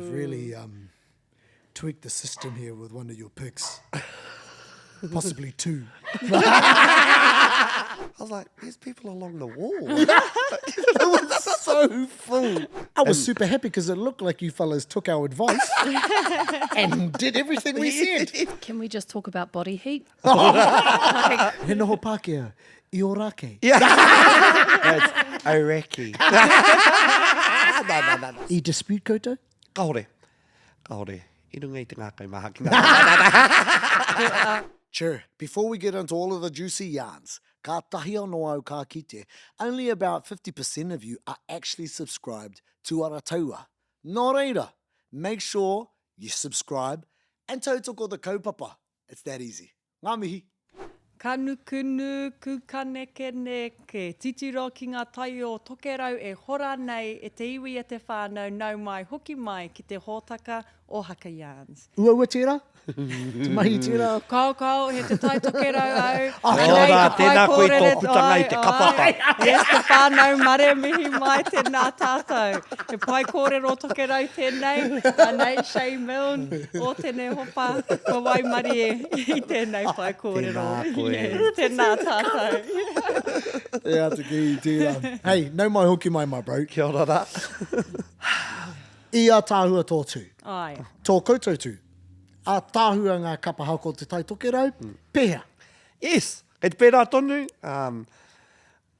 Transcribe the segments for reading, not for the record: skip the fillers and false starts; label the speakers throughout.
Speaker 1: You've really tweaked the system here with one of your picks. Possibly two.
Speaker 2: I was like, there's people along the wall. It was so full.
Speaker 1: I was super happy because it looked like you fellas took our advice and did everything we said.
Speaker 3: Can we just talk about body heat?
Speaker 1: He noho Pākehā, I o rake.
Speaker 2: Yeah. It's Iraqi. No.
Speaker 1: I dispute koutou?
Speaker 2: Kaore. I runga I te ngākai maha ki
Speaker 1: Sure. Before we get into all of the juicy yarns, ka tahi anō au ka kite, only about 50% of you are actually subscribed to Arataua. Nō reira, make sure you subscribe and tautoko the kaupapa. It's that easy. Ngā mihi.
Speaker 4: Ka nukunu ku ka neke neke, titiro ki ngā tai o tokerau e hora nei e te iwi e te whānau nau mai hoki mai ki te hōtaka o Haka Yarns.
Speaker 1: Ua tērā? Te mahi tērā?
Speaker 4: Kau, he te tai tokerau au.
Speaker 2: Ora, tēnā koe tō putanga I te kapapa.
Speaker 4: Yes, te whānau mare mihi mai tēnā tātou. He pai kōrero tokerau tēnei, anei Chey Milne, Otene Hopa, ko wai mari e I tēnei pai kōrero.
Speaker 2: Tēnā koe.
Speaker 4: Yes, tēnā tātou.
Speaker 1: Ea te ki tērā. Hey, no mai hoki mai, my bro.
Speaker 2: Kia ora rā.
Speaker 1: I a tāhua tō tū.
Speaker 4: Ai.
Speaker 1: Tō koutou tū. A tāhua ngā kapa hako te Tai Tokerau, pēhea.
Speaker 2: Yes, e te pērā tonu.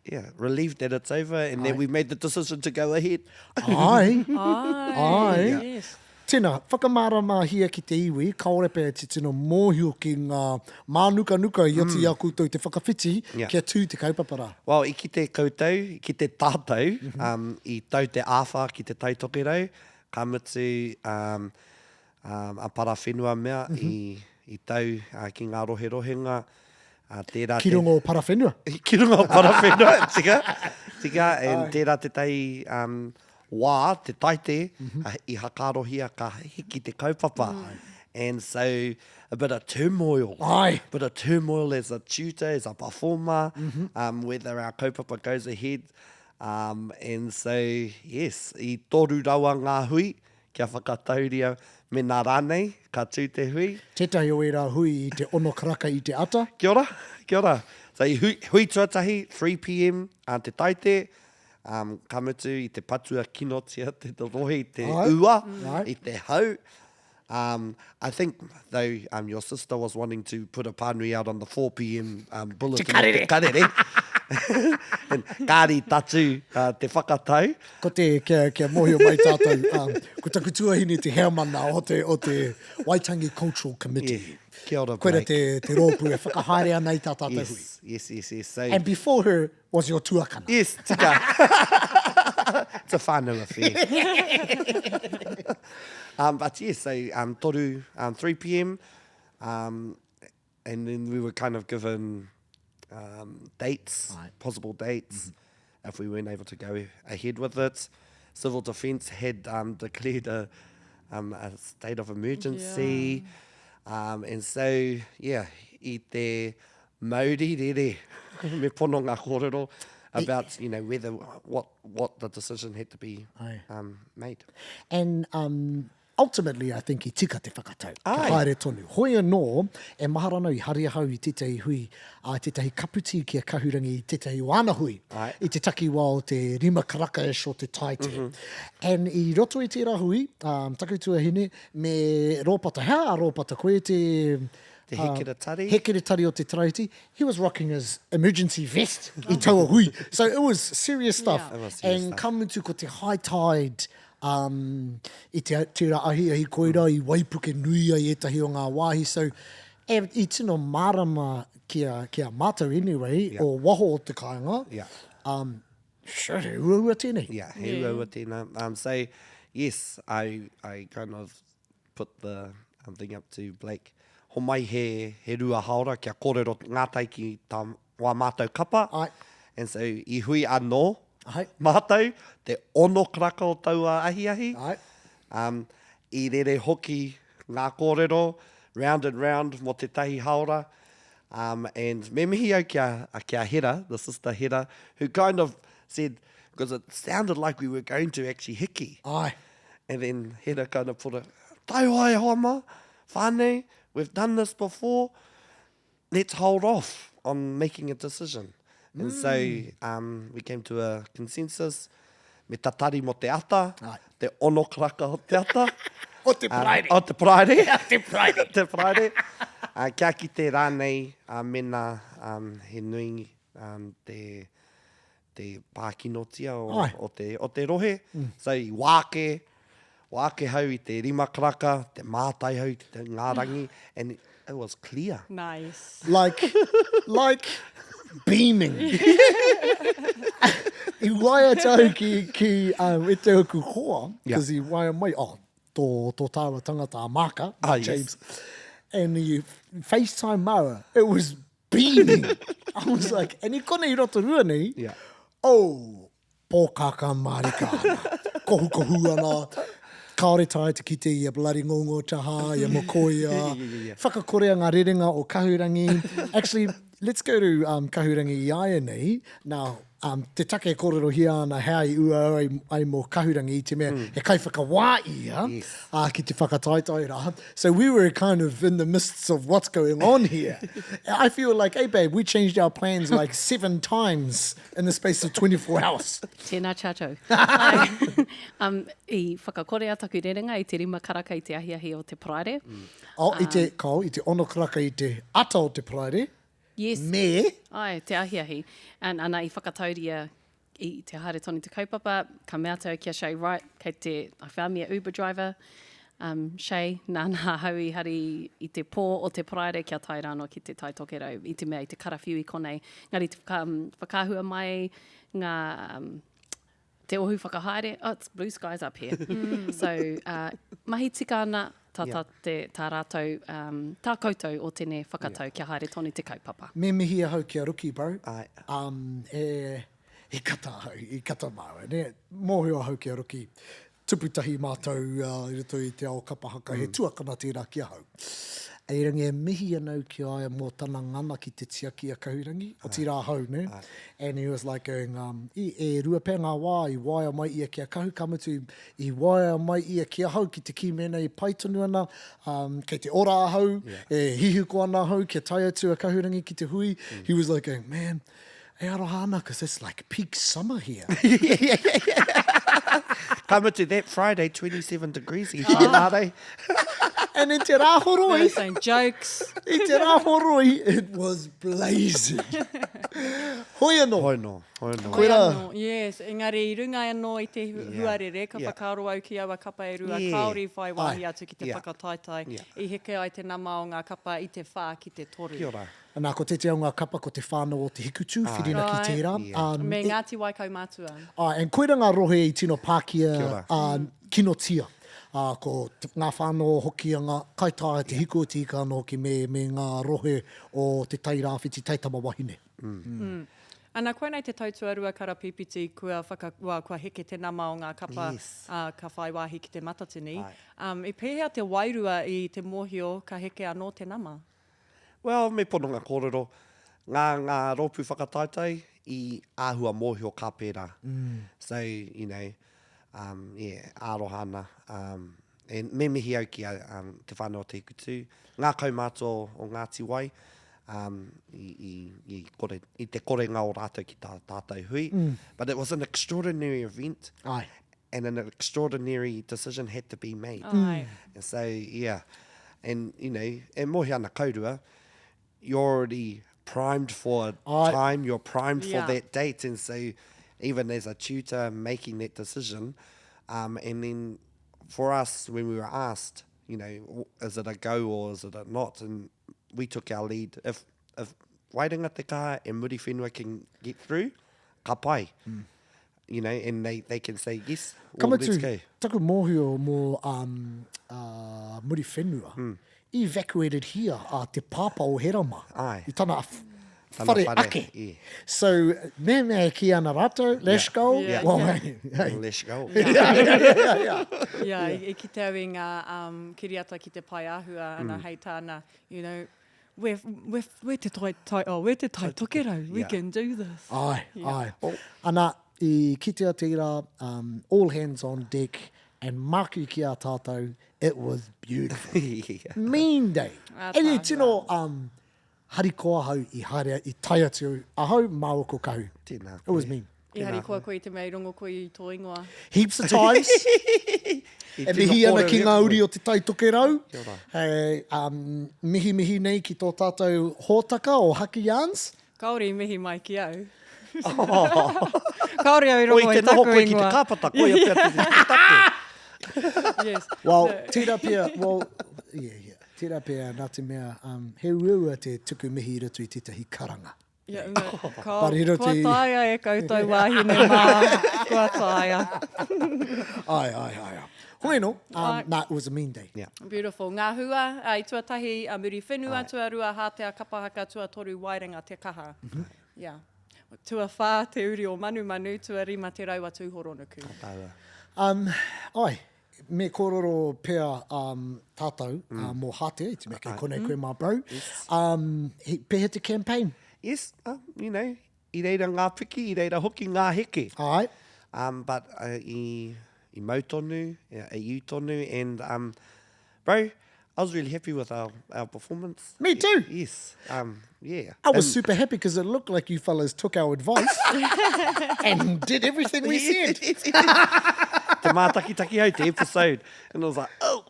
Speaker 2: Yeah, relieved that it's over and then we made the decision to go ahead.
Speaker 1: Ai.
Speaker 4: Ai. Yes.
Speaker 1: Tēnā, whakamārama hia ki te iwi, kaore pēr te tino mōhio ki ngā mānuka I ati a koutou te whakawhiti kia tū te kaupapara.
Speaker 2: Well, I ki te koutou, I ki te tātou, I tau te āwha ki te Tai Tokerau, ka mutu a parawhenua mea I tau ki ngā rohe rohenga.
Speaker 1: Ki rungo parawhenua.
Speaker 2: Ki rungo parawhenua, tika, and tērā te tai wā, te taite, I hakarohia ka hiki te kaupapa. And so, a bit of turmoil.
Speaker 1: Ai.
Speaker 2: Bit of turmoil as a tutor, as a performer, whether our kaupapa goes ahead. And so, yes, I toru rawa ngā hui, kia whakatauria me nā rānei, ka tū te hui.
Speaker 1: Tētahi o era hui I te ono karaka I te ata.
Speaker 2: Kia ora. So, I hui tuatahi, 3 p.m. Te taite, ka mutu I te patua kinotia, te rohe, te ua, I te hau. I think, though, your sister was wanting to put a pānui out on the 4 p.m. Bulletin. Te karere. And kāri tatu te whakatau.
Speaker 1: Ko te kia mohio mai tātou. Ko takutua hini te heamana o te Waitangi Cultural Committee.
Speaker 2: Yeah. Kia ora,
Speaker 1: Koera
Speaker 2: Blake.
Speaker 1: te rōpū e whakahaere ana I tā tātou hui.
Speaker 2: Yes. So,
Speaker 1: And before her was your tuakana.
Speaker 2: yes, tika. It's a whānau affair. But yes, so toru 3 p.m. And then we were kind of given dates, possible dates, if we weren't able to go ahead with it. Civil Defence had declared a state of emergency. And so, yeah, I te mauri rere, me pono ngā kōrero, about, whether, what the decision had to be made.
Speaker 1: And ultimately, I think I tika te whakatau.
Speaker 2: Ai.
Speaker 1: Ka haere tonu. Hoi anō, e maharana I haria hau I tētahi hui, tētahi kaputi kia Kahurangi I tētahi wāna hui.
Speaker 2: Ai.
Speaker 1: I te taki wā o te rima karaka o te taite. And I roto I tērā hui, takutua hine, me rōpata hea, rōpata koe te...
Speaker 2: Te hekere tari.
Speaker 1: Hekere tari o te tarauti. He was rocking his emergency vest I taua hui. So it was serious stuff.
Speaker 2: It was serious
Speaker 1: And
Speaker 2: stuff.
Speaker 1: kamutu ko te high tide, I tērā ahi koira I waipuke nui ai etahi o ngā wāhi. So I tino marama kia mātou anyway, o waho o te kāinga.
Speaker 2: Yeah.
Speaker 1: Sure, ua tēnei.
Speaker 2: Yeah, he ua tēnā. So, yes, I kind of put the thing up to Blake. Ho mai he rua haora kia kōrero ngātai ki tā wā mātou kapa.
Speaker 1: Ai.
Speaker 2: And so, I hui anō
Speaker 1: Ai.
Speaker 2: mātou, te ono kraka o taua ahi.
Speaker 1: Ai.
Speaker 2: I rere hoki ngā kōrero, round and round mo te tahi haora. And me mihi au kia Hera, the sister Hera, who kind of said, because it sounded like we were going to actually hiki.
Speaker 1: Ai.
Speaker 2: And then Hera kind of put a, tai wai hoama, whānau, we've done this before, let's hold off on making a decision. And so we came to a consensus, me tatari mo te ata, te ono kraka o te ata.
Speaker 1: O te praere.
Speaker 2: O te praere.
Speaker 1: Te praere.
Speaker 2: Te praere. Kia ki te rānei mena he nui te pākinotia o te rohe. So i wāke hau i te rima kraka, te mātai hau i te ngārangi, and it was clear.
Speaker 4: Nice.
Speaker 1: Like beaming. I waia tau ki e te oku hoa, because I waia mai, tō tāua tangata a maka, James.
Speaker 2: Yes.
Speaker 1: And you FaceTime Mara, it was beaming. I was like, and I kone I rotorua nei,
Speaker 2: Yeah.
Speaker 1: pōkaka marika ana, kohu ana, kaore tai te kite i a bloody ngongo taha, i a mokoia, whakakorea ngā rerenga o Kahurangi. Actually, let's go to Kahurangi i aia nei. Now, te take kōrero hia ana hea I ua ai mō Kahurangi I te mea, he kai whakawā ia, ki te whakataetae rā. So we were kind of in the midst of what's going on here. I feel like, hey babe, we changed our plans like 7 times in the space of 24 hours.
Speaker 3: Tēnā tātou. I whakakorea taku rerenga I te rima karaka I te ahiahi o te praere.
Speaker 1: I te ono karaka I te ata o te praere.
Speaker 3: Yes.
Speaker 1: Me.
Speaker 3: Ai, te ahiahi. And ana I whakatauria I te haere tonu te kaupapa, ka mea tau kia Chey right, kei te, I found me a Uber driver, Chey, nāna haui hari I te pō o te praere kia tai rāno ki te Tai Tokerau, I te mea I te karawhiu I konei. Ngari te whakahua mai ngā te ohu whakahaere, it's blue skies up here. So, mahi tika ana, tā rātou, tā koutou o tēnei whakatau kia haere tonu te kaupapa.
Speaker 1: Me mihi ahau kia ruki, bro.
Speaker 2: Ai.
Speaker 1: I kata ahau, I kata maua. Ne? Mōhio ahau kia ruki. Tuputahi mātou I roto I te ao kapahaka, he tuakana tērā kia hau. E rangi e mihi anau ki aia mō tana ngana ki te tiaki a Kahurangi, o tira hau, ne? And he was like going, e rua pē ngā wā, I waia mai ia kia Kahu, kamutu, I waia mai ia kia hau ki te kimena I paitonu ana, kei te ora ahau, e hihuko ana hau, kia tai atu a Kahurangi ki te hui. He was like going, man, e aroha ana, because it's like peak summer here.
Speaker 2: Come to that Friday, 27 degrees I whanare.
Speaker 1: And in te rāhoroi,
Speaker 4: They're saying jokes.
Speaker 1: I te rāhoroi, it was blazing. Hoi anō.
Speaker 2: Hoino.
Speaker 1: Koe rā.
Speaker 4: Anō, yes, engari I runga anō I te huarere, ka whakaro au ki aua kapa e rua, kaori whai wahi atu ki te whakataetae, I heke ai te nama o ngā kapa I te whā ki te toru.
Speaker 2: Kia ora.
Speaker 1: Nā ko te te o ngā kapa ko te whānau o te hikutu, whirina ki tērā.
Speaker 4: Me Ngāti Waikau mātua.
Speaker 1: And koe rā ngā rohe I tino Pākia
Speaker 2: Kia
Speaker 1: kinotia. Ko ngā whānau hoki a ngā kaitātaki te hiku o te ika anō ki me ngā rohe o te tairāwhiti taitama wahine.
Speaker 4: Ana koe nei te tautuarua karapipiti kua heke te nama o ngā kapa ka whai wāhi ki te Matatini. I pēhea te wairua I te mōhio ka heke anō te nama?
Speaker 2: Well, me pono ngā kōrero. Ngā rōpū whakataetae I āhua mōhio ka pērā. So, you know, aroha ana. And me mihi au ki te whanau te ikutu. Ngā kaumātua o Ngāti Wai. I te korenga o rātou ki tā tātou hui. But it was an extraordinary event.
Speaker 1: Ai.
Speaker 2: And an extraordinary decision had to be made.
Speaker 4: Ai.
Speaker 2: And so, yeah. And, you know, e mohi ana kaurua, you're already primed for time, you're primed for that date. And so, even as a tutor, making that decision, and then for us, when we were asked, you know, is it a go or is it a not? And we took our lead. If Waerenga te Kaha and Muriwhenua can get through, ka pai. You know, and they can say, yes, well, let's go.
Speaker 1: Taku mōhio mō Muriwhenua. Evacuated here te pāpa o Herama.
Speaker 2: Ai.
Speaker 1: I tana whare ake.
Speaker 2: Yeah.
Speaker 1: So, me ki ana rātou, let's go.
Speaker 4: Yeah.
Speaker 1: Well,
Speaker 2: Let's go.
Speaker 4: Yeah, I ki te au I ngā kiriata ki te pai āhua ana hei tāna, you know, we're te tai Tokerau, we can do this.
Speaker 1: Ai. Ana, I kitea tērā, all hands on deck, and maki ki a tātou, it was beautiful.
Speaker 2: Yeah.
Speaker 1: Mean day.
Speaker 4: Ah,
Speaker 1: E ni
Speaker 4: tā,
Speaker 1: tino harikoa hau i Hatea, i tai atu ahau māoko kahu.
Speaker 2: Tēnā
Speaker 1: It was
Speaker 2: koe.
Speaker 1: mean.
Speaker 4: I hari koa koe te mei rongo koe i tō ingoa.
Speaker 1: Heaps of times. E mihi ana ki ngā uri o Te Tai Tokerau.
Speaker 2: Kia ora.
Speaker 1: Hei, mihi nei ki tō tātou hōtaka o Haka Yarns.
Speaker 4: Kaori mihi mai ki au. Kaori au i
Speaker 2: Oi,
Speaker 4: rongo
Speaker 2: te
Speaker 4: i
Speaker 2: noho
Speaker 4: taku
Speaker 2: koe ki te
Speaker 4: ingoa.
Speaker 2: kāpata, koe a pia te take.
Speaker 4: Yes.
Speaker 1: Well, tērā pia, tērā pia nā te mea, he ua te tuku mihi ratu i tētahi karanga.
Speaker 4: Yeah,
Speaker 1: But he
Speaker 4: kua
Speaker 1: roti-
Speaker 4: taia e koutou wāhine mā. Kua taia.
Speaker 1: Ai. Hoi no, nah, it was a mean day.
Speaker 2: Yeah.
Speaker 4: Beautiful. Ngā hua, i tuatahi a Muriwhenua, tuarua Hātea kapahaka, tuatoru Waerenga te kaha. Yeah. Tua whā te uri o Manumanu, tua rima te raua Tūhoronuku.
Speaker 2: Tāua.
Speaker 1: Ai, me kōrero pēr tātou mō Hātea, i te mea kei konei koe mā bro. Pēhe te campaign.
Speaker 2: Yes, you know, I reira ngā piki, I reira hoki ngā heke.
Speaker 1: Ai,
Speaker 2: But I mau tonu, I you tonu, and bro, I was really happy with our performance.
Speaker 1: Me too.
Speaker 2: Yes, yeah.
Speaker 1: I was super happy because it looked like you fellas took our advice and did everything we said.
Speaker 2: Te mātakitaki hau te episode, and I was like, oh,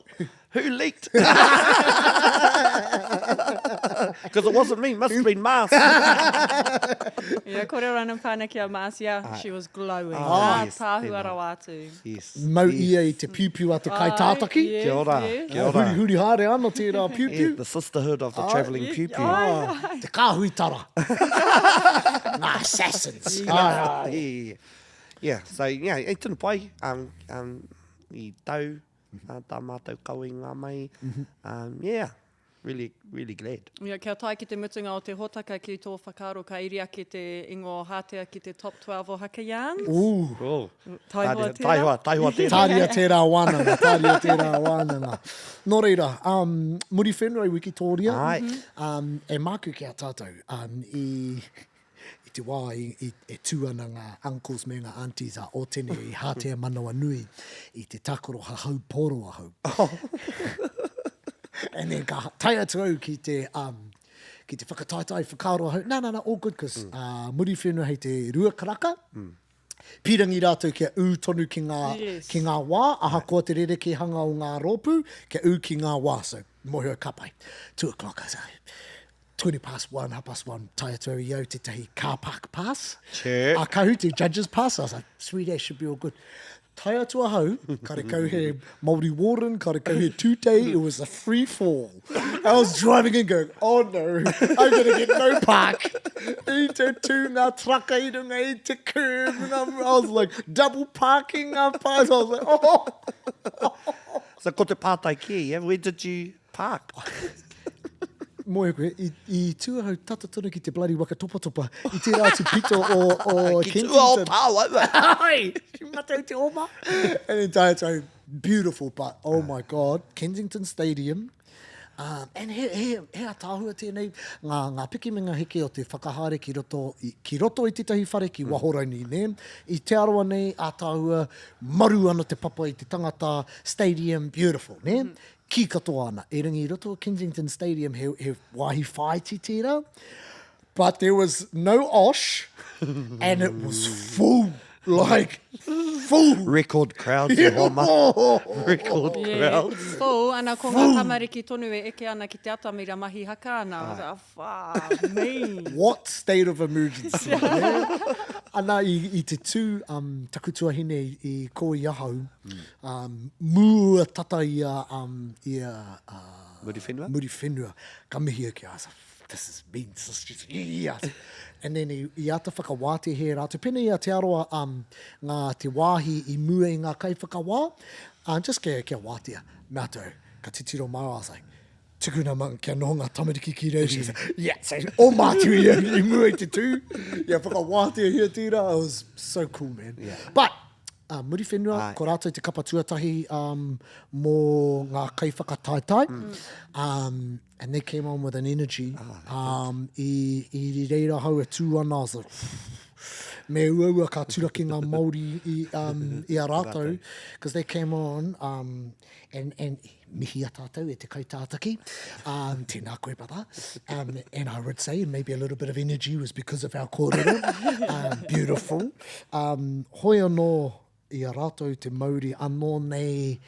Speaker 2: who leaked? Because it wasn't me, must have been Mars.
Speaker 4: Yeah, kōrero ana whānau a Marcia, she was glowing.
Speaker 2: Yes,
Speaker 4: Tāhua
Speaker 2: tēnā.
Speaker 4: rawatu.
Speaker 2: Yes.
Speaker 1: Mau ia I te piu-piu a te Kaitātaki.
Speaker 4: Yes,
Speaker 2: Kia ora,
Speaker 4: yes.
Speaker 2: kia ora.
Speaker 1: Huri haere ana tērā
Speaker 2: Yeah,
Speaker 1: piu-piu.
Speaker 2: the sisterhood of the travelling pew-pew.
Speaker 1: Te kāhuitara. Ngā assassins.
Speaker 2: Yeah, so yeah, e tunu pai, I tau, tā mātou kau I ngā mai, yeah, really glad.
Speaker 4: Yeah, kia tai ki te mutunga o te hotaka ki tō whakaro ka iria ki te ingo Hātea ki te top 12 o Haka Yarns.
Speaker 1: Ooh.
Speaker 2: Oh,
Speaker 4: Taihua tērā.
Speaker 2: taihua tērā.
Speaker 1: Tāria tērā wānanga, tāria tērā wānanga. Nō reira, Muriwhenua wiki tōria,
Speaker 2: Ai.
Speaker 1: e māku ki a tātou, I te wā, e tū ana ngā uncles me ngā aunties a Otene I Hatea manawa nui, I te takoro hahau poro ahau. And then ka tai atu au ki te whakataetae whakaaro ahau. No, all good, because Muriwhenua hei te rua karaka. Pirangi rātou kia ū tonu ki ngā wā, aha koa te rere ki hanga o ngā rōpū, kia ū ki ngā wā, so mohua kapai. 2 o'clock, I say, 20 past 1, half past 1, tai atu au I au te tahi car park pass.
Speaker 2: Che.
Speaker 1: A kahu te judges pass, I was like, sweet ass, should be all good. Tai atu ahau, kare kau he Māori Warden, kare kau he tūtei, it was a free fall. I was driving and going, oh no, I'm going to get no park. I te tū ngā traka I runga I te curb. And I was like, double parking up. I was like, oh.
Speaker 2: So ko te pātai ki, yeah, where did you park?
Speaker 1: Moe koe, I tuahau tatatuna ki te bloody wakatopa-topa, I te rātu pito o
Speaker 2: Ki tua o
Speaker 1: Kensington.
Speaker 2: pāua.
Speaker 1: Ai, matau te oma. And then tai beautiful, but oh my God, Kensington Stadium. And he a tāhua tēnei, ngā pikiminga heke o te whakahare ki roto I tetahi whare ki Wahorani, ne? I te aroa nei, a tāhua, maru ana te papa I te tangata, stadium, beautiful, ne? Ki katoa ana, e ringi I roto o Kensington Stadium, he wāhi whaiti tērā, but there was no osh, and it was full, like, full.
Speaker 2: Record crowds, you homa. Record crowds.
Speaker 4: Full, ana ko ngā tamariki tonu e eke ana ki te atamira mahi haka ana. I was like, me.
Speaker 1: What state of emergency? Yeah? Ana I te tū takutuahine I ko I ahau, mua tata ia Muriwhenua, ka mihi ake, I was like, this is mean, this is just, yes. And then I ata whakawāte he rātu. Pena ia te aroa ngā te wāhi I mua I ngā kaiwhakawā, just kia wātea, mea tau, ka titiro mau, I was like, tukuna man kia noho ngā tamariki ki rei. She said, yeah, so o mātu I mua I te tū. Yeah, whakawātea hea tira. It was so cool, man.
Speaker 2: Yeah.
Speaker 1: But, Muriwhenua, ko rātou te kapa tuatahi mō ngā kaiwhakataetae. And they came on with an energy. I reira hau e tū ana, I was like, Me ua ka turaki ngā Māori i a rātou, because they came on, and mihi a tātou e te Kaitātaki, tēnā koe pata, and I would say maybe a little bit of energy was because of our kōrero, beautiful. Hoi anō i a rātou te Māori, anō nei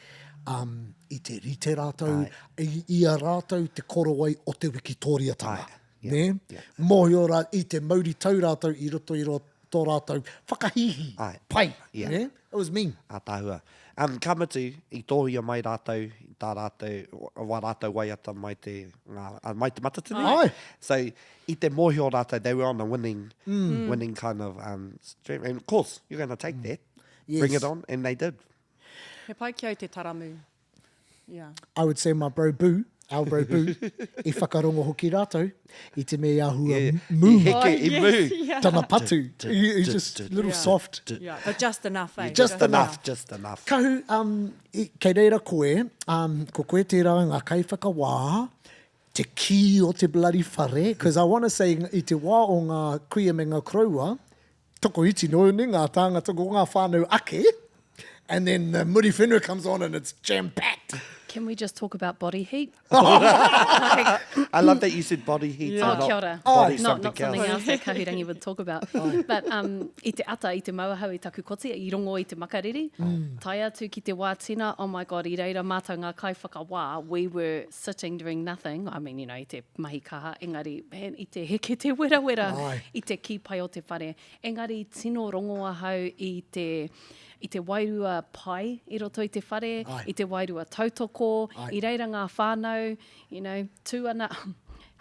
Speaker 1: i te rite rātou, i a rātou te korowai o te wikitoriatanga. Ne? Mōhio rā i te Māori tau rātou i roto tō rātou whakahihi, pai. Ne? It was me.
Speaker 2: A tāhua. Kamatu, i tōhia mai rātou, i tā rātou, wā rātou waiata mai te matatini.
Speaker 1: Ai.
Speaker 2: So, i te mōhio rātou, they were on a winning kind of stream. And of course, you're going to take that, bring it on, and they did.
Speaker 4: He pai ki au te taramu. Yeah.
Speaker 1: I would say my bro Boo, our bro Boo, i whakarongo hoki rātou, i te mea ahua mū.
Speaker 2: I mū.
Speaker 1: Tana patu. He's just a little soft.
Speaker 4: Yeah, but just enough, eh?
Speaker 2: Just enough.
Speaker 1: Kahu, kei reira koe, ko koe te rau ngā kai whakawā, te ki o te bloody whare, because I want to say i te wā o ngā kuia me ngā kraua, toko iti no ni ngā tāngata ko ngā whānau ake, and then Muriwhenua comes on and it's jam-packed.
Speaker 3: Can we just talk about body heat?
Speaker 2: I love that you said body heat.
Speaker 4: Yeah.
Speaker 3: Kia ora.
Speaker 2: Body
Speaker 3: Not
Speaker 2: something
Speaker 3: something
Speaker 2: else.
Speaker 3: else that Kahurangi would talk about. But i te ata, i te mauahau, i taku koti, i rongo i te makariri, tai atu ki te wā tina, oh my God, i reira mātou ngā kai whakawā, we were sitting doing nothing. I mean, you know, i te mahi kaha, engari, man, i te heke te wera, i te ki pai o te whare. Engari, tino rongo ahau i te wairua pai i roto i te whare, i te wairua tautoko, i reira ngā whānau, you know, tūana,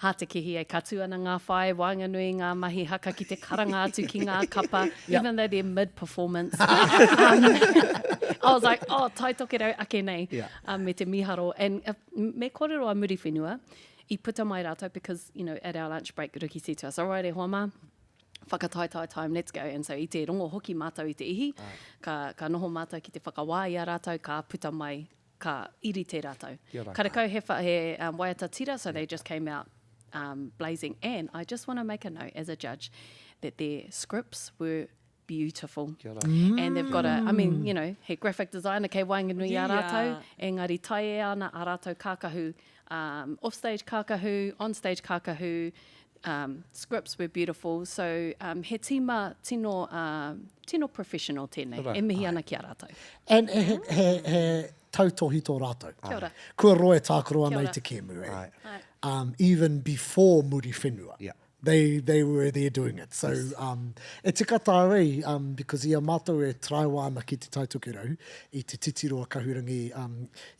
Speaker 3: hāte kihi e ka tūana ngā whae, wainganui ngā mahi haka ki te karanga atu ki ngā kapa, even though they're mid-performance. I was like, oh, Tai Tokerau ake nei, me te miharo. And me kōrero a Muriwhenua, I puta mai rātou, because, you know, at our lunch break, Ruki said to us, all right, e hoa mā, whakataetae time, let's go. And so i te rongo hoki mātou i te ihi, ka noho mātou ki te whakawā i a rātou, ka puta mai, ka iri te rātou. Karakau he waiata tira, so they just came out blazing. And I just want to make a note as a judge that their scripts were beautiful. And they've got I mean, you know, he graphic designer kei wainganui a rātou, engari tai e ana a rātou kākahu, off-stage kākahu, on-stage kākahu, scripts were beautiful, so he tima tino professional tēnei, e mihi ana ki a rātou.
Speaker 1: And he tautohi tō rātou.
Speaker 3: Kia ora.
Speaker 1: Kua roe tākoroa
Speaker 3: Kia
Speaker 1: nei
Speaker 3: ora.
Speaker 1: te kēmu, eh?
Speaker 3: Ai.
Speaker 1: Even before Muriwhenua.
Speaker 2: Yeah.
Speaker 1: They were there doing it. So, e tika tāwei, because ia mātou e traiwana ki te Tai Tokerau, i te titiro a Kahurangi,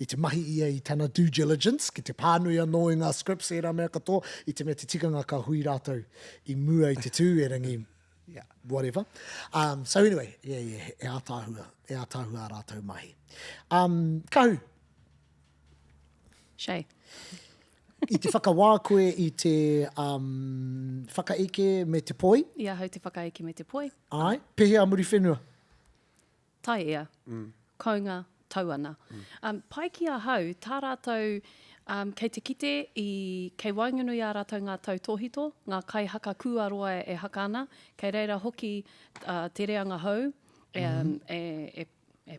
Speaker 1: i te mahi ia i tana due diligence, ki te pānui anō i ngā scripts e rā mea katoa, i te mea te tikanga ka hui rātou i mua i te tū e rangi, whatever. So anyway, e ātāhua a rātou mahi. Kahu,
Speaker 3: Chey.
Speaker 1: I te whakawā koe i te whakaeke me te poi.
Speaker 3: Ia hau te whakaeke me te poi.
Speaker 1: Ai, pehe a Muriwhenua.
Speaker 3: Tai ea, kounga, tauana. Pai ki a hau, tā rātou, kei te kite, kei wainganui a rātou ngā tautohito, ngā kai haka kuaroa e haka ana, kei reira hoki te reanga hau, e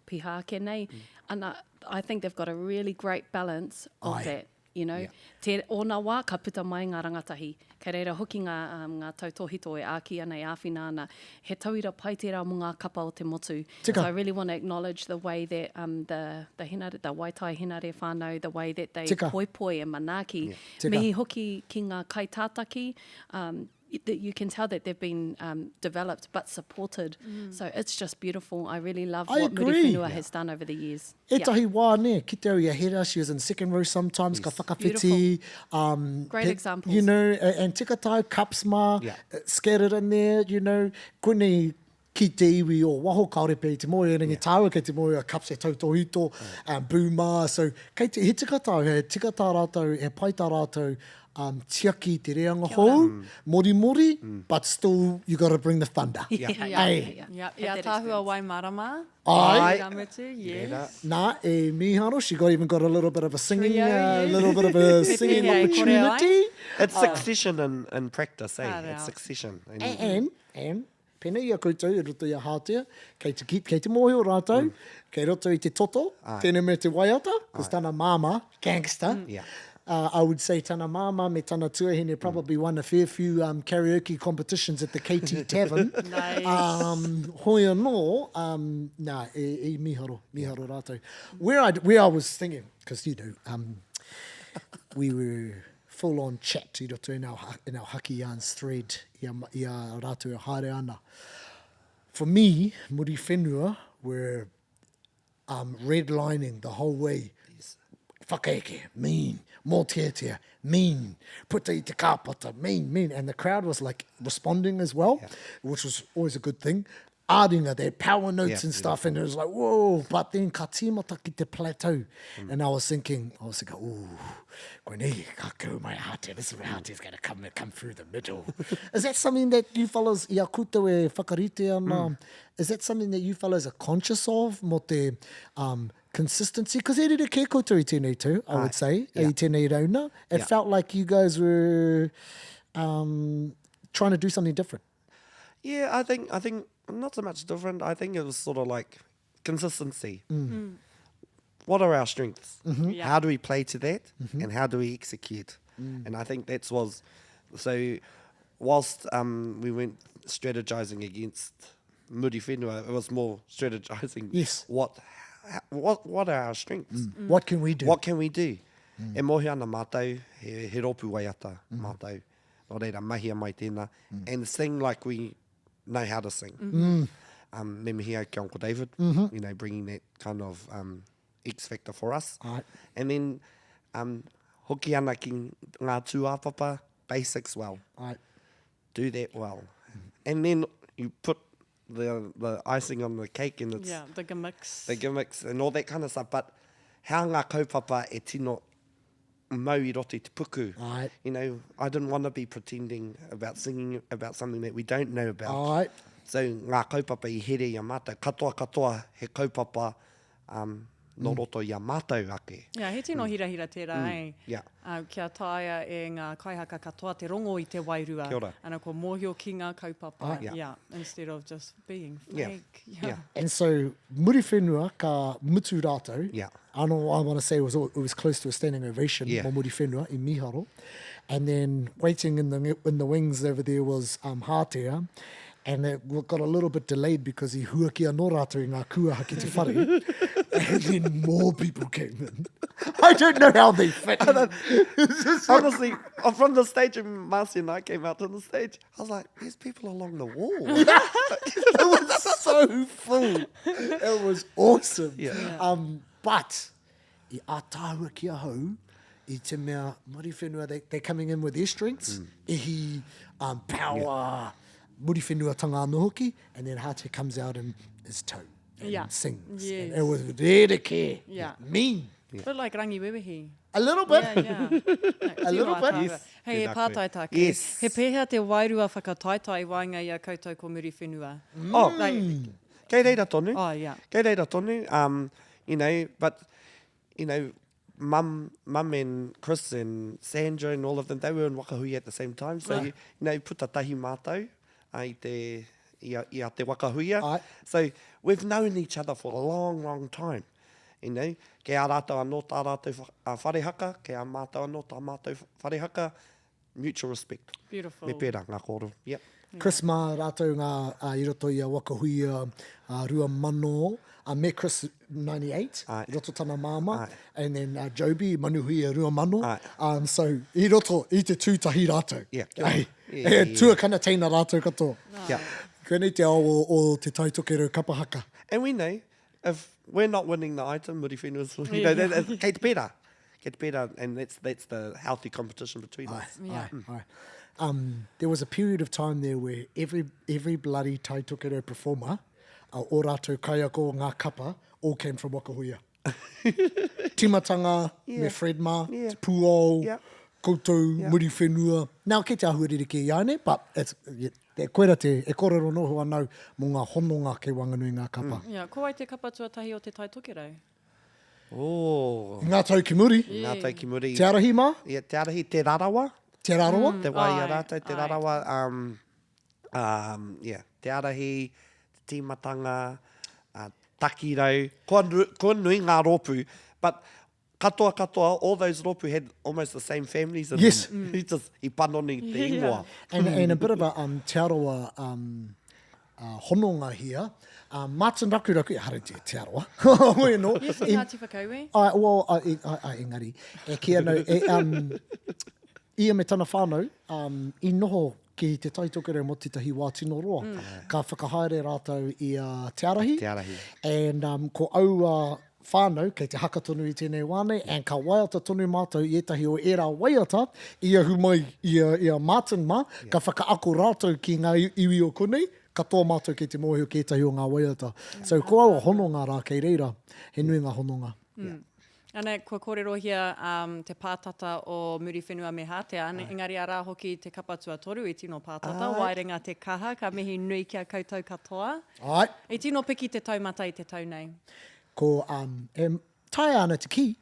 Speaker 3: piha ake nei. And I think they've got a really great balance of that. You know, te ona wā ka puta mai ngā rangatahi. Kei reira hoki ngā tautohito e āki ana e āwhina ana. He tauira pai te rā mo ngā kapa o te motu.
Speaker 1: Tika.
Speaker 3: So I really want to acknowledge the way that the waitai hinare whānau, the way that they
Speaker 1: Tika.
Speaker 3: poi e manaaki.
Speaker 1: Tika.
Speaker 3: Mihi hoki ki ngā Kaitātaki, that you can tell that they've been developed but supported. So it's just beautiful. I really love
Speaker 1: I
Speaker 3: what
Speaker 1: agree.
Speaker 3: Muriwhenua has done over the years.
Speaker 1: E tahi wā ne, ki te au ia hera, she was in second row sometimes, ka whakawhiti.
Speaker 3: Great examples.
Speaker 1: You know, and tika tau, cups ma, scattered in there, you know, koenei ki te iwi o waho kaorepe i te moe, e ringi tāua kei te moe a cups e tautohito, boomer. So kei te, he tika tau, he tika tā rātou, he pai tā rātou, tiaki te reanga hou, mori, but still you got to bring the thunder.
Speaker 3: Yeah.
Speaker 1: Ai.
Speaker 4: Ia
Speaker 3: Had that
Speaker 4: tāhua wai marama.
Speaker 1: Ai.
Speaker 4: Ramutu, yes.
Speaker 1: Nā, e miharo, she got even got a little bit of a singing,
Speaker 4: Trio, yes.
Speaker 1: little bit of a singing
Speaker 4: Yeah, kore ai.
Speaker 1: opportunity.
Speaker 2: It's succession in practice, eh?
Speaker 4: Far
Speaker 2: It's
Speaker 4: out.
Speaker 2: succession.
Speaker 1: And pēnei ia koutou i roto i a Hātea, kei te mohi o rātou, kei roto i te toto, tēnei me te waiata, because tāna māma, gangster.
Speaker 2: Yeah.
Speaker 1: I would say tāna māma me tāna tuahine probably won a fair few karaoke competitions at the KT Tavern.
Speaker 4: Nice.
Speaker 1: Hoi anō, e miharo rātou. Where I was thinking, because, you know, we were full on chat i roto in our Haka Yarns thread i a rātou haere ana. For me, Muriwhenua were redlining the whole way. Whakaeke, mean. Mō Teatea, mean. Puta i te kāpata, mean. And the crowd was like responding as well, which was always a good thing. Āringa, their power notes and stuff, and it was like, whoa, but then ka tīmata ki te plateau. And I was thinking, ooh, koe nei, ka kau mai Hātea, this is where Hātea's going to come through the middle. Is that something that you fellas, i a koutou e whakarite ana, is that something that you fellas are conscious of, mo te consistency? Because e rere ke koutou i tēnei tū, I would say, i tēnei rauna. It felt like you guys were trying to do something different.
Speaker 2: Yeah, I think not so much different. I think it was sort of like consistency. What are our strengths?
Speaker 4: Yeah.
Speaker 2: How do we play to that? And how do we execute? And I think that was, so whilst we weren't strategizing against Muriwhenua, it was more strategizing what are our strengths?
Speaker 1: What can we do?
Speaker 2: What can we do? E mohi ana mātou, he ropu waiata mātou. Nō reira, mahia mai tēnā. And sing like we know how to sing. Me mihi au ki Uncle David, you know, bringing that kind of X factor for us.
Speaker 1: Right.
Speaker 2: And then hoki ana ki ngā tūāpapa, basics well.
Speaker 1: Right.
Speaker 2: Do that well. And then you put the icing on the cake and it's
Speaker 4: The gimmicks.
Speaker 2: the gimmicks and all that kind of stuff. But how ngā kaupapa e tino mau i roto i te puku.
Speaker 1: Right.
Speaker 2: You know, I didn't want to be pretending about singing about something that we don't know about.
Speaker 1: Right.
Speaker 2: So ngā kaupapa i here i a mātou. Katoa he kaupapa no roto i a mātou ake.
Speaker 4: Yeah, he tino hirahira tērā, eh?
Speaker 2: Yeah.
Speaker 4: Kia taia e ngā kaihaka katoa te rongo i te wairua.
Speaker 2: Kia ora.
Speaker 4: Ana ko mōhio ki ngā kaupapa.
Speaker 2: Yeah.
Speaker 4: Instead of just being
Speaker 2: Yeah.
Speaker 4: fake.
Speaker 2: Yeah.
Speaker 1: And so, Muriwhenua ka mutu rātou.
Speaker 2: Yeah.
Speaker 1: I know I want to say it was close to a standing ovation.
Speaker 2: Yeah.
Speaker 1: Mo Muriwhenua i Miharo. And then waiting in the wings over there was Hatea. And it got a little bit delayed because he huakia no rātou i ngā kuaha ki te whare. And then more people came in. I don't know how they fit.
Speaker 2: Honestly, from the stage, when Marcy and I came out on the stage, I was like, there's people along the wall.
Speaker 1: It was so full. It was awesome.
Speaker 2: Yeah.
Speaker 1: But i a tāua kia hau, i te mea Muriwhenua, they're coming in with their strengths. Ihi, power, Muriwhenua tanga anō hoki, and then Hatea comes out and is toe and sings.
Speaker 4: Yes.
Speaker 1: And it was rere ke.
Speaker 4: Yeah.
Speaker 1: Mean.
Speaker 4: A bit like rangi wewehi.
Speaker 1: A little bit.
Speaker 4: Yeah.
Speaker 1: A little bit.
Speaker 2: Yes.
Speaker 4: Hei, e
Speaker 2: Tēnā koe.
Speaker 4: pātaitake.
Speaker 2: Yes.
Speaker 4: He pēhea te wairua whakataetae wāinga i a koutou ko Muriwhenua.
Speaker 2: Oh,
Speaker 4: Like,
Speaker 2: kei reira tonu.
Speaker 4: oh, yeah.
Speaker 2: Kei reira tonu. You know, but, you know, Mum and Chris and Sandra and all of them, they were in wakahui at the same time. So, you know, puta tahi mātou i a te wakahuia.
Speaker 1: Ai.
Speaker 2: So, we've known each other for a long, long time. You know, ke a rātou anō tā rātou wharehaka, ke a mātou anō tā mātou wharehaka, mutual respect.
Speaker 4: Beautiful.
Speaker 2: Me pērā ngā kōrero. Yep.
Speaker 1: Chris mā rātou ngā i roto i a wakahui rua mano, me Chris 98,
Speaker 2: Ai.
Speaker 1: i roto tana māma,
Speaker 2: Ai.
Speaker 1: and then Joby manuhui a rua mano.
Speaker 2: Ai.
Speaker 1: So i roto i te tūtahi rātou.
Speaker 2: Yeah.
Speaker 1: Ai.
Speaker 2: Yeah,
Speaker 1: Tuakana teina rātou katoa.
Speaker 2: Yeah.
Speaker 1: Koenei te ao o Te Tai Tokerau kapa haka.
Speaker 2: And we know, if we're not winning the item, Muriwhenua's, you know, kei te pērā. Kei te pērā, and that's the healthy competition between us.
Speaker 4: Yeah.
Speaker 1: Ai. There was a period of time there where every bloody Tai Tokerau performer, o rātou kaiako ngā kapa, all came from Wakahuia. Timatanga, me Fredma,
Speaker 2: Yeah.
Speaker 1: Puo,
Speaker 2: Yeah.
Speaker 1: koutou,
Speaker 2: Yeah.
Speaker 1: Muriwhenua. Now, kei te ahuarere ke iane, but it's, te koera te, e kōrero noho anau mō ngā hononga ke wanganui ngā kapa.
Speaker 4: Yeah, ko ai te kapa tuatahi o te Tai Tokerau?
Speaker 2: Oh,
Speaker 1: Ngā tau ki muri,
Speaker 2: ngā tau ki muri.
Speaker 1: te arahi mā,
Speaker 2: Yeah, te arahi, te rarawa.
Speaker 1: te rarawa.
Speaker 2: Te wai a
Speaker 4: Ai,
Speaker 2: rātou, te
Speaker 4: ai.
Speaker 2: rarawa. Te arahi, te timatanga, takirau, kua nui ngā rōpū, but katoa, all those rōpū had almost the same families in
Speaker 1: Yes.
Speaker 2: them. I panoni te ingoa.
Speaker 1: And a bit of a te aroa hononga here. Martin Rakuraku, hare te aroa. Hoi no.
Speaker 4: Yes, Ngāti Whakauē.
Speaker 1: Engari. E kia no, ia me tana whānau, I noho ki te Tai Tokerau mo te tahi wā tino roa. Ka whakahaere rātou I te arahi.
Speaker 2: Te arahi.
Speaker 1: And ko au whānau, kei te haka tonu I tēnei wāne, and ka waiata tonu mātou I etahi o era waiata, ia humai ia Martin ma, ka whakaako rātou ki ngā iwi o konei, katoa mātou ki te mōhio kētahi o ngā waiata. So ko au hononga rā kei reira, he nui ngā hononga.
Speaker 4: Ana, kua kōrero hia te pātata o Muriwhenua me Hatea, engari ara hoki te kapa toru I tino pātata, Waerenga te kaha, ka mihi nui kia koutou katoa.
Speaker 1: Ai.
Speaker 4: I tino piki te taumata I te taunei.
Speaker 1: Ko tai ana te ki,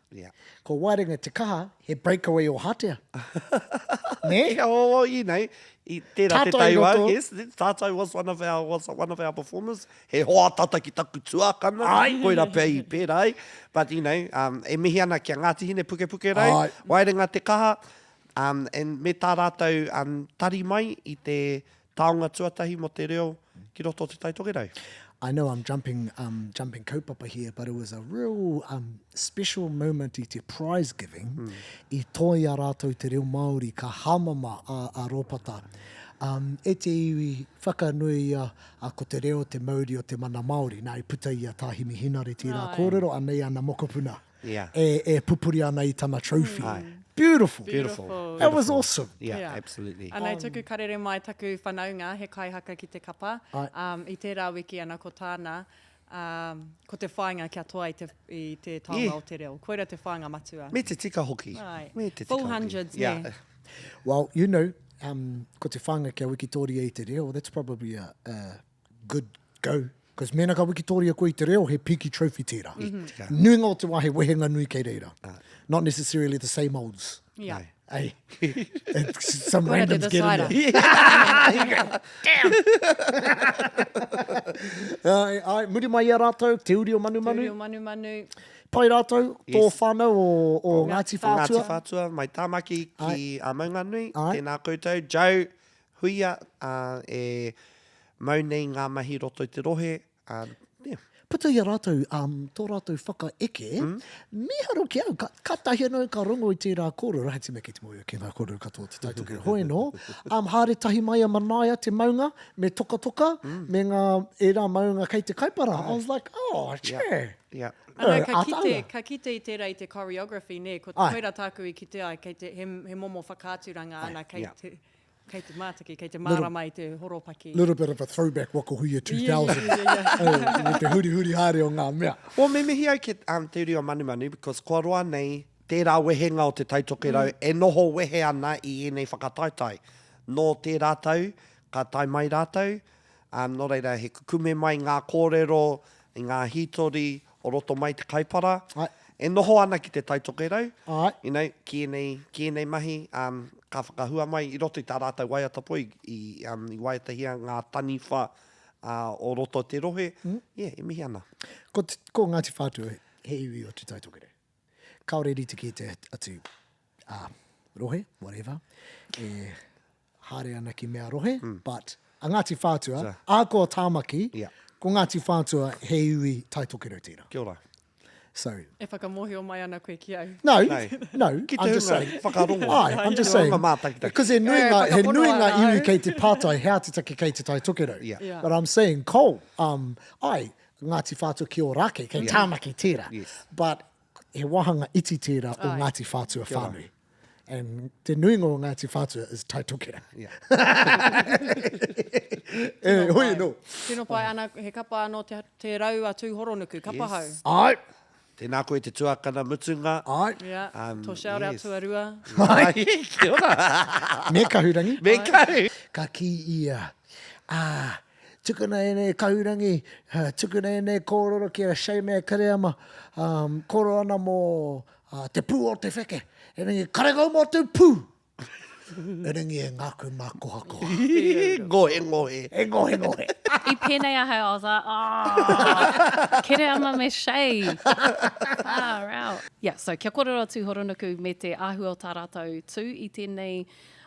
Speaker 1: ko Waerenga te kaha, he breakaway o Hatea. Ne?
Speaker 2: You know, I tērā te taiwa, yes, Tātou was one of our performers. He hoa tata ki taku tuakana, koira pēi pērai. But, you know, e mihi ana kia Ngāti Hine puke rei, Waerenga te kaha, and me tā rātou tari mai I te taonga tuatahi mo te reo ki roto Te Tai Tokerau.
Speaker 1: I know I'm jumping kaupapa here, but it was a real special moment I te prize giving I toi a rātou te reo Māori ka hamama a rōpata. E te iwi whakanui ko te reo te Māori o te mana Māori, nā I puta I a tāhimi hinare tērā kōrero, anei ana mokopuna. E pupuri ana I tana trophy. Beautiful. That was awesome.
Speaker 2: Yeah, absolutely.
Speaker 4: Anei tuku karere mai taku whanaunga, he kaihaka ki te kapa. I tērā wiki ana ko tāna, ko te whāinga kia toa I te taonga o te reo. Koira te whāinga matua.
Speaker 2: Me te tika hoki. Me te tika
Speaker 4: Full
Speaker 2: hoki.
Speaker 4: hundreds,
Speaker 2: yeah.
Speaker 1: Well, you know, ko te whāinga kia wikitoria I te reo, that's probably a good go. Because mena ka wikitoria koe I te reo, he piki trophy tērā. Nuinga o te wahe wehenga nui kei reira. Not necessarily the same olds.
Speaker 4: Yeah.
Speaker 1: Hey, some
Speaker 4: Koira te
Speaker 1: randoms get in
Speaker 4: decider.
Speaker 1: there. Ai, muri mai a rātou, te uri o Manumanu.
Speaker 4: Te uri o Manumanu.
Speaker 1: Pai rātou, tō whānau o Ngāti
Speaker 2: Ngāti
Speaker 1: Whātua.
Speaker 2: Whātua, mai tāmaki ki a Maunganui, tēnā koutou, Joe, huia, e maunei ngā mahi roto I te rohe.
Speaker 1: Puta I a rātou, tō rātou whakaeke, me haro ki au, ka tahi anō ka rongo I tērā kōrero, hei te me ki te moio ki ngā kōrero katoa te Tai Tokerau. Hoi no, hāre tahi mai a manaia te maunga, me toka, me ngā e rā maunga kei te kaipara. I was like, oh, Chey.
Speaker 2: Yeah.
Speaker 4: Ana, ka kite I tērā I te choreography, ne, ko koira tāku I kite ai, he momo whakāturanga ana, kei te mātaki, kei te mārama I te horopaki.
Speaker 1: Little bit of a throwback waka huia 2000. Me te huri haere o ngā mea.
Speaker 2: Well, me mihi au ke te uri o Manumanu, because kua roa nei, tērā wehenga o te Tai Tokerau, e noho wehe ana I enei whakataetae. No te rātou, ka tai mai rātou, no reira he kukume mai ngā kōrero, ngā hitori, o roto mai te kaipara. E noho ana ki te Tai Tokerau. You know, ki enei mahi, ka whakahua mai I roto I tā rātou waiata poi, I waiata hia ngā taniwha o roto te rohe. E mihi ana.
Speaker 1: Ko Ngāti Whātua, he iwi o te Tai Tokerau. Kaore rite ki te atu rohe, whatever. E haere ana ki mea rohe, but a Ngāti Whātua, ko tāmaki, ko Ngāti Whātua, he iwi Tai Tokerau tēnā.
Speaker 2: Kia ora.
Speaker 1: So,
Speaker 4: E whakamohio mai ana koe ki au.
Speaker 1: no,
Speaker 2: Ki te
Speaker 1: I'm just saying.
Speaker 2: whakarongo.
Speaker 1: I'm just saying. Because he nuinga
Speaker 4: whakaponoa
Speaker 1: iwi kei te pātai, hea te take kei te Tai Tokerau.
Speaker 2: Yeah.
Speaker 1: But I'm saying, ko, Ngāti Whātua ki o rake, kei tāmaki tērā.
Speaker 2: Yes.
Speaker 1: But he wahanga iti tērā o Ngāti Whātua whānui. And te nuinga o Ngāti Whātua is Tai Tokerau. Hoi no.
Speaker 4: Tino pai ana, he kapa anō te rau a Tūhoronuku, kapa hau.
Speaker 1: Ai.
Speaker 2: Tēnā koe te tuakana mutunga.
Speaker 1: Ai.
Speaker 4: Yeah. Tō shout out to Arua.
Speaker 2: Ai, kia ora.
Speaker 1: Me Kahurangi.
Speaker 2: Me Kahu.
Speaker 1: Ka ki ia. Tukuna e nei Kahurangi. Tukuna e nei kōrero ki a Chey mea kareama. Koro ana mō te pū o te wheke. E nei karego mō te pū. Iringi e ngāku mā koha koha.
Speaker 2: Ngoe.
Speaker 1: E ngohe ngohe.
Speaker 3: I pēnei aha, I was like, oh, kere ama me Chey. Far out. Yeah, so kia kōrero Tūhoronuku me te āhua o tā rātou tū i tēnei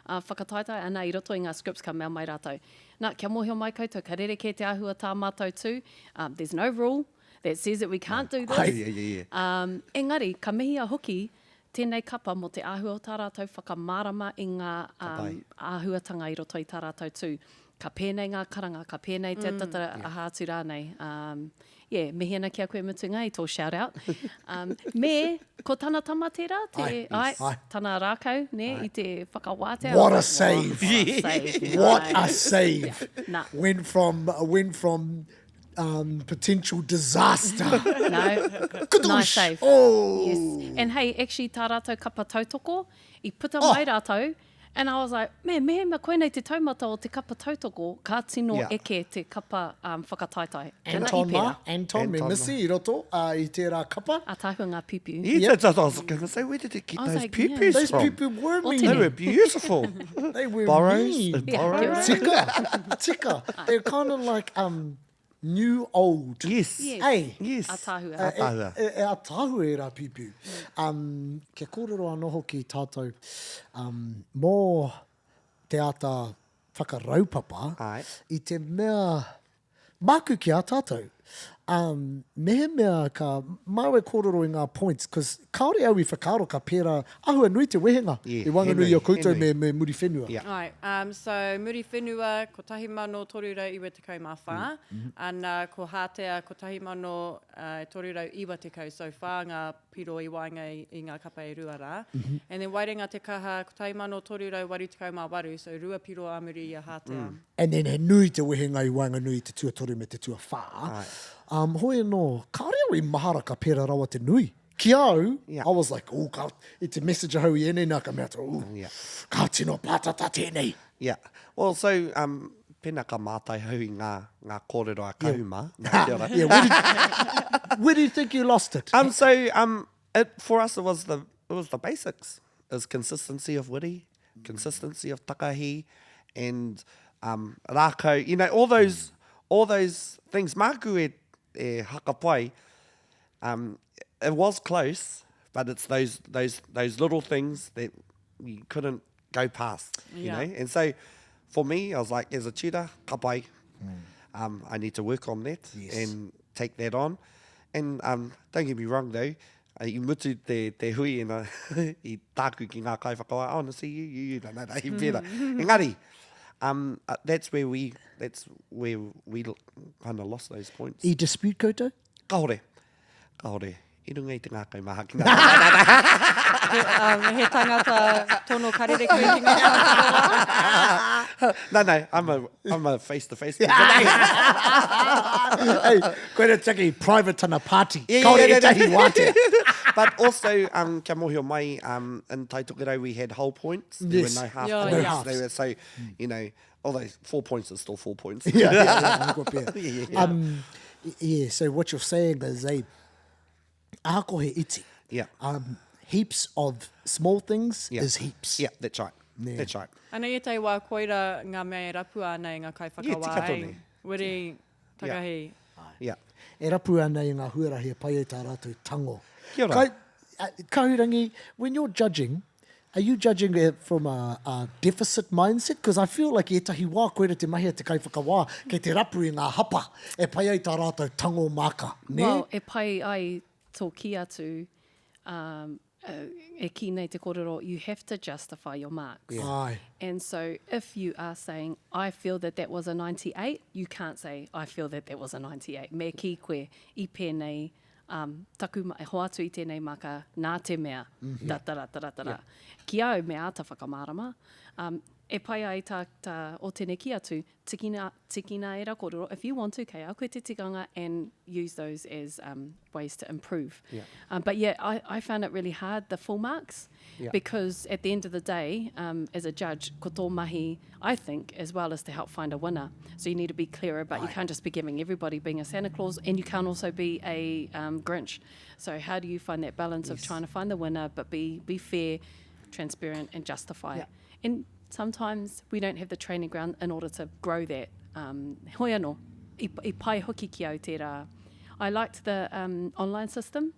Speaker 3: whakataetae, ana i roto i ngā scripts ka mea mai rātou. Nā, kia mōhio mai koutou, ka rereke te āhua tā mātou tū. There's no rule that says that we can't do this. Engari, ka mihi a hoki, tēnei kapa mo te āhua o tā rātou whakamārama i ngā āhuatanga i roto i tā rātou tū. Ka pēnei ngā karanga, ka pēnei te tatara aha atu rānei. Mihi ana kia koe mutunga i tō shout out. Me, ko tana tamatera, tana rākau, i te whakawātea.
Speaker 1: What a save. What a save.
Speaker 3: Nah.
Speaker 1: Went from potential disaster.
Speaker 3: No, nice save.
Speaker 1: Oh.
Speaker 3: Yes. And hey, actually, tā rātou kapa tautoko, I puta mai rātou, and I was like, man, mehe ma koenei te taumata o te kapa tautoko, ka tino eke te kapa whakataetae.
Speaker 1: Anton, me misi I roto I tērā kapa.
Speaker 3: A tāhua ngā pipiu.
Speaker 2: Yes, I was going to say, where did it get those pupils
Speaker 1: Those
Speaker 2: from?
Speaker 1: people were mean.
Speaker 2: They were beautiful.
Speaker 1: They were
Speaker 2: Borrows.
Speaker 1: mean.
Speaker 3: Yeah,
Speaker 1: Tika. They're kind of like new old.
Speaker 2: Yes.
Speaker 1: Hey.
Speaker 2: Yes.
Speaker 3: A tāhua.
Speaker 1: A tāhua e rā pipu. Kia kōrero anō hoki tātou mō te ata whakaraupapa I te mea māku ki a tātou. Mehe mea ka maue kōrero I ngā points, because kaore au I whakaaro ka pēra ahua nui te wehenga I wanganui o koutou me Muriwhenua.
Speaker 4: Ai, so Muriwhenua, ko tahi mano torurau iwa te kau mā whā, ana ko Hātea, ko tahi mano torurau iwa te kau, so whā ngā piro I waenga I ngā kapa e rua rā. And then Waerenga te kaha, ko tahi mano torurau waru te kau mā waru, so rua piro amuri I a Hātea.
Speaker 1: And then he nui te wehenga I wanganui te tuatoru me te tua whā. Hoi no, kaore au I mahara ka pēra rawa te nui. Ki au, I was like, I te message hau I ene nā ka mea tō, ka tino pātata tēnei.
Speaker 2: Yeah. Well, so, pēnā ka mātai hau I ngā kōrero a Kahu mā.
Speaker 1: Where do you think you lost it?
Speaker 2: For us, it was the basics. It was consistency of wiri, consistency of takahi, and rākau, all those things. Māku e haka pai, it was close, but it's those little things that you couldn't go past, you know. And so, for me, I was like, as a tutor, ka pai, I need to work on that and take that on. And don't get me wrong though, I mutu te hui and I tāku ki ngā kai whakawa. Oh, no, see you don't know that better. Engari, that's where we kind of lost those points.
Speaker 1: I dispute koutou?
Speaker 2: Kaore. I runga I te ngā kai maha ki ngā.
Speaker 4: He tangata tono karere koe ki ngā
Speaker 2: No, I'm a face-to-face.
Speaker 1: Hey, koe re taki private tana party. Kaore e tahi wātea.
Speaker 2: But also, kia mohio mai, in Tai Tokerau we had whole points. There were no half points.
Speaker 1: No halves.
Speaker 2: They were, so, although 4 points is still 4 points.
Speaker 1: So what you're saying is ahako he iti.
Speaker 2: Yeah.
Speaker 1: Heaps of small things is heaps.
Speaker 2: Yeah, that's right.
Speaker 1: Yeah.
Speaker 2: That's right.
Speaker 4: Ana I te wā koira ngā mea e rapu ana I ngā kai whakawā.
Speaker 2: tone.
Speaker 4: Wiri, takahi.
Speaker 2: Yeah.
Speaker 1: E rapu ana I ngā huarahi pai e tā rātou tango.
Speaker 2: Kia ora.
Speaker 1: Kahurangi, when you're judging, are you judging it from a deficit mindset? Because I feel like e tahi wā koera te mahi a te kai whakawā, kei te rapu I ngā hapa, e pai ai tā rātou tango māka. Ne?
Speaker 3: Well, e pai ai tō ki atu, e ki nei te kōrero, you have to justify your marks.
Speaker 1: Ai.
Speaker 3: And so if you are saying, I feel that was a 98, you can't say, I feel that was a 98. Me ki koe, I pēnei, taku hoatu I tēnei maka, nā te mea, tatara. Ki au me āta whakamārama, e pai ai tā Otene ki atu, tikina e ra kōrero, if you want to, kei au koe te tikanga, and use those as ways to improve. But yeah, I found it really hard, the full marks, because at the end of the day, as a judge, ko tō mahi, I think, as well as to help find a winner. So you need to be clearer, but you can't just be giving everybody being a Santa Claus, and you can't also be a Grinch. So how do you find that balance of trying to find the winner, but be fair, transparent, and justify it? And sometimes we don't have the training ground in order to grow that. Hoi anō, I pai hoki ki au te rā. I liked the online system.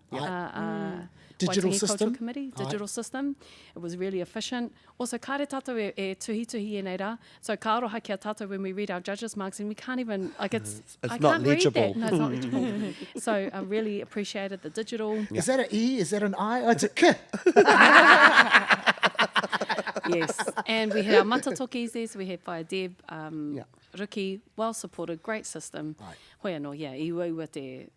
Speaker 1: Digital
Speaker 3: Waitangi
Speaker 1: system.
Speaker 3: Cultural Committee, digital system. It was really efficient. Also, kāre tātou e tuhi e nei rā. So ka aroha kia tātou when we read our judges' marks and we can't even, like
Speaker 2: It's
Speaker 3: I
Speaker 2: not
Speaker 3: can't
Speaker 2: legible.
Speaker 3: read that. No, it's not legible. So I really appreciated the digital.
Speaker 1: Is that an E? Is that an I? Oh, it's a K.
Speaker 3: Yes, and we had our matatokis there, so we had Whaia Deb, Riki, well supported, great system. Hoi anō, yeah, I ua te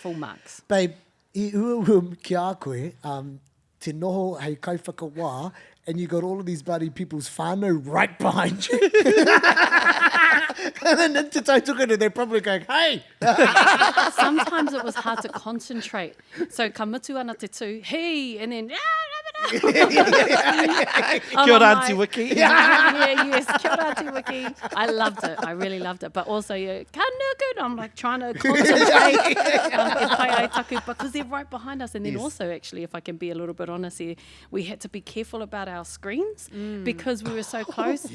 Speaker 3: full marks.
Speaker 1: Babe, I ua ki a koe, te noho hei kaiwhakawā, and you got all of these bloody people's whānau right behind you. And then in Te Tai Tokerau, they're probably going, hey!
Speaker 3: Sometimes it was hard to concentrate. So ka mutu ana te tū, hey, and then,
Speaker 2: Kia ora, Auntie Wiki.
Speaker 3: yes, kia ora, Auntie Wiki. I loved it. I really loved it. But also, ka nuku, I'm like trying to concentrate e pai ai taku, because they're right behind us. And then also, actually, if I can be a little bit honest here, we had to be careful about our screens because we were so close.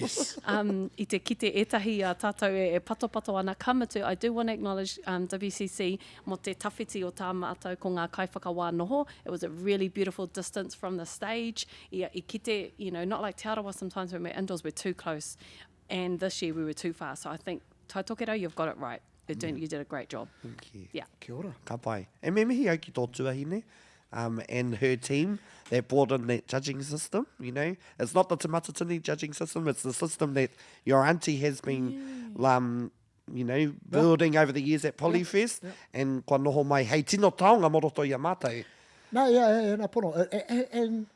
Speaker 3: I te kite etahi a tātou e pato ana kamatu. I do want to acknowledge WCC mo te tawhiti o tā mātou ko ngā kaiwhakawā noho. It was a really beautiful distance from the stage. I kite, not like Te Arawa sometimes when we're indoors, we're too close. And this year we were too far. So I think, Tai Tokerau, you've got it right. You did a great job.
Speaker 2: Thank you.
Speaker 3: Yeah.
Speaker 1: Kia ora.
Speaker 2: Ka pai. E me mihi au ki tō tuahine and her team that brought in that judging system, It's not the Te Matatini judging system, it's the system that your auntie has been, building over the years at Polyfest. And kua noho mai, hei tino taonga moroto i a mātai.
Speaker 1: No, no, pono.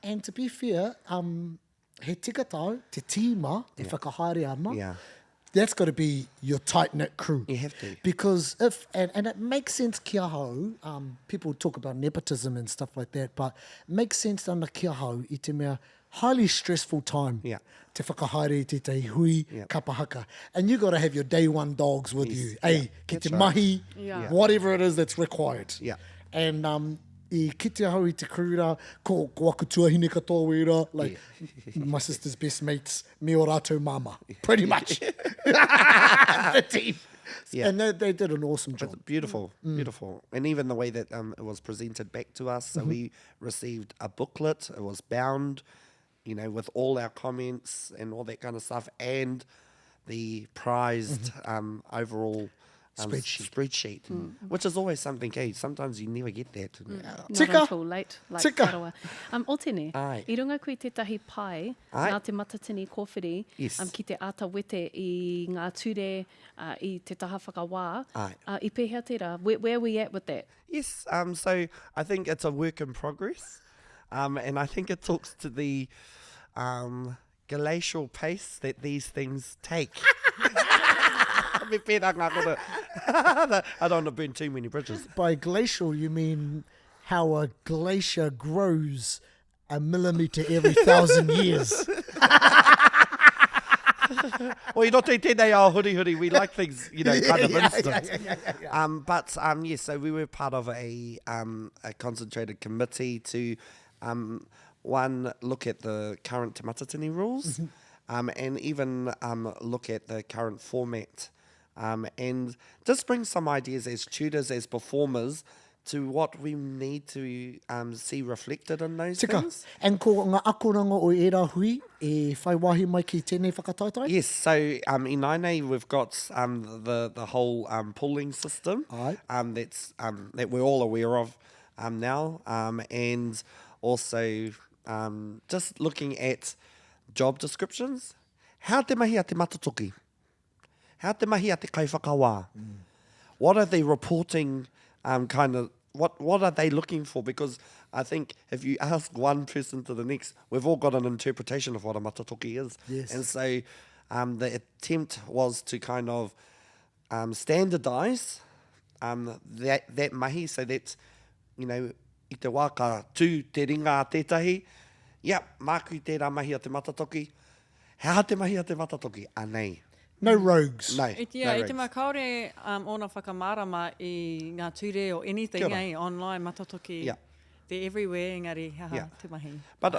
Speaker 1: And to be fair, he tika tau, te tīma, e whakahaere ana,
Speaker 2: Yeah.
Speaker 1: that's got to be your tight-knit crew.
Speaker 2: You have to.
Speaker 1: Because and it makes sense kia hau, people talk about nepotism and stuff like that, but it makes sense ana kia hau I te mea highly stressful time.
Speaker 2: Yeah.
Speaker 1: Te whakahaere, te te hui, kapa haka. And you got to have your day one dogs with you. Hey, ki te
Speaker 2: That's right.
Speaker 1: mahi, whatever it is that's required.
Speaker 2: Yeah.
Speaker 1: And I kite hau I te krura, ko aku tuahine katoa era, like my sister's best mates, me o rātou mama, pretty much. The team.
Speaker 2: Yeah.
Speaker 1: And they did an awesome job.
Speaker 2: Beautiful, beautiful. And even the way that it was presented back to us. So we received a booklet. It was bound, with all our comments and all that kind of stuff. And the prized overall spreadsheet, which is always something key. Sometimes you never get that.
Speaker 3: Not
Speaker 1: Tika.
Speaker 3: until late, like
Speaker 1: Tika.
Speaker 3: Arawa. Otene,
Speaker 2: Ai.
Speaker 3: I runga koe tētahi pai,
Speaker 2: Ai.
Speaker 3: ngā te matatini kōwhiri,
Speaker 2: Yes.
Speaker 3: ki te ata wete I ngā ture, I te taha whakawā.
Speaker 2: Ai.
Speaker 3: I pēhea tērā, where are we at with that?
Speaker 2: Yes, so I think it's a work in progress. And I think it talks to the glacial pace that these things take. I don't want to burn too many bridges.
Speaker 1: By glacial, you mean how a glacier grows a millimetre every 1,000 years.
Speaker 2: Well, you don't take tēnei ao huri. We like things, kind of instant. But yes, so we were part of a concentrated committee to one, look at the current Te Matatini rules, and even look at the current format, and just bring some ideas as tutors, as performers, to what we need to see reflected in those
Speaker 1: Tika,
Speaker 2: things.
Speaker 1: and ko ngā akoranga o era hui, e whai wahi mai ki tēnei whakataetae?
Speaker 2: Yes, so in Tāne we've got the whole pooling system
Speaker 1: Aye.
Speaker 2: that's that we're all aware of now, and also just looking at job descriptions. How te mahi a te matatoki? How te mahi a te kaiwhakawā? What are they reporting? What are they looking for? Because I think if you ask one person to the next, we've all got an interpretation of what a matatoki is.
Speaker 1: Yes.
Speaker 2: And so the attempt was to kind of standardise that mahi, so that, I te wā ka tū te ringa a tētahi, māku I tērā mahi a te matatoki, hea te mahi a te matatoki, anei.
Speaker 1: No rogues.
Speaker 2: No,
Speaker 4: I te
Speaker 2: no
Speaker 4: mā kaore ona whakamārama I ngā ture or anything,
Speaker 2: Kia ora.
Speaker 4: online matatoki.
Speaker 2: Yeah.
Speaker 4: They're everywhere, engari, haha,
Speaker 2: Yeah.
Speaker 4: te mahi.
Speaker 2: But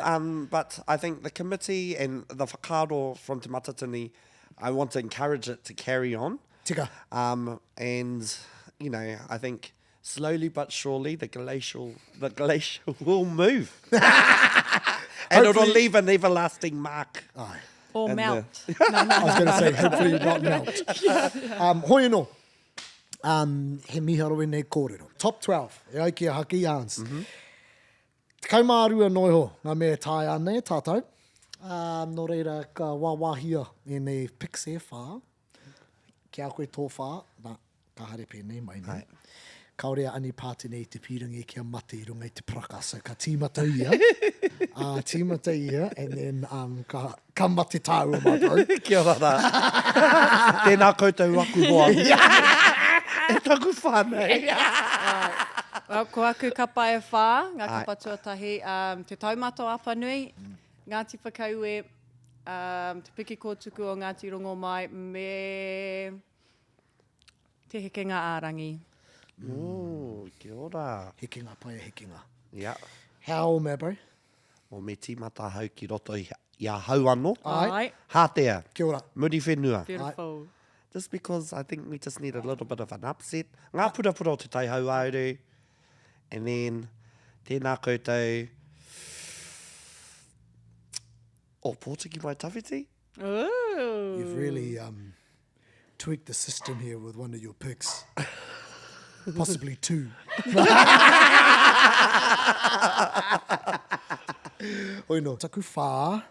Speaker 2: I think the committee and the whakaaro from Te Matatini, I want to encourage it to carry on.
Speaker 1: Tika.
Speaker 2: And, you know, I think slowly but surely the glacier will move. And it'll leave an everlasting mark.
Speaker 1: Aye.
Speaker 4: Or
Speaker 2: And
Speaker 4: melt.
Speaker 1: I was going to say, hopefully not melt. Hoi anō. He miharo nei kōrero. Top 12. E ai ki a Haka Yarns. Te kaumārua noiho ngā mea tai ana e tātou. Nō reira ka wāwāhia e nei pix e whā. Kia koe tō whā, nā, ka hare pēnei mai nei. Kaore ani pātene i te pirangi kia mate I runga I te praka. So ka tīmata ia. Tīmata ia. And then ka mate tāua mātou.
Speaker 2: Kia ora rā. Tēnā koutou aku hoa. E taku whānei.
Speaker 4: Well, ko aku kapa e whā, ngā kapa tuatahi, te taumato apa nui, Ngāti Whakaue, te piki kōtuku o Ngāti Rongo Mai, me te hekenga ārangi.
Speaker 2: Ooh, kia ora.
Speaker 1: Hekenga pai hekenga.
Speaker 2: Yeah.
Speaker 1: How old, me bro?
Speaker 2: O me tīmata hau ki roto I hau anō.
Speaker 4: Ai.
Speaker 2: Hātea.
Speaker 1: Kia ora.
Speaker 2: Muriwhenua.
Speaker 4: Beautiful.
Speaker 2: Just because I think we just need a little bit of an upset. Ngā purapura o te tai hau auru. And then, tēnā koutou. O Pōtiki mai tawhiti.
Speaker 4: Ooh.
Speaker 1: You've really tweaked the system here with one of your picks. Possibly two. Oi no, taku whā.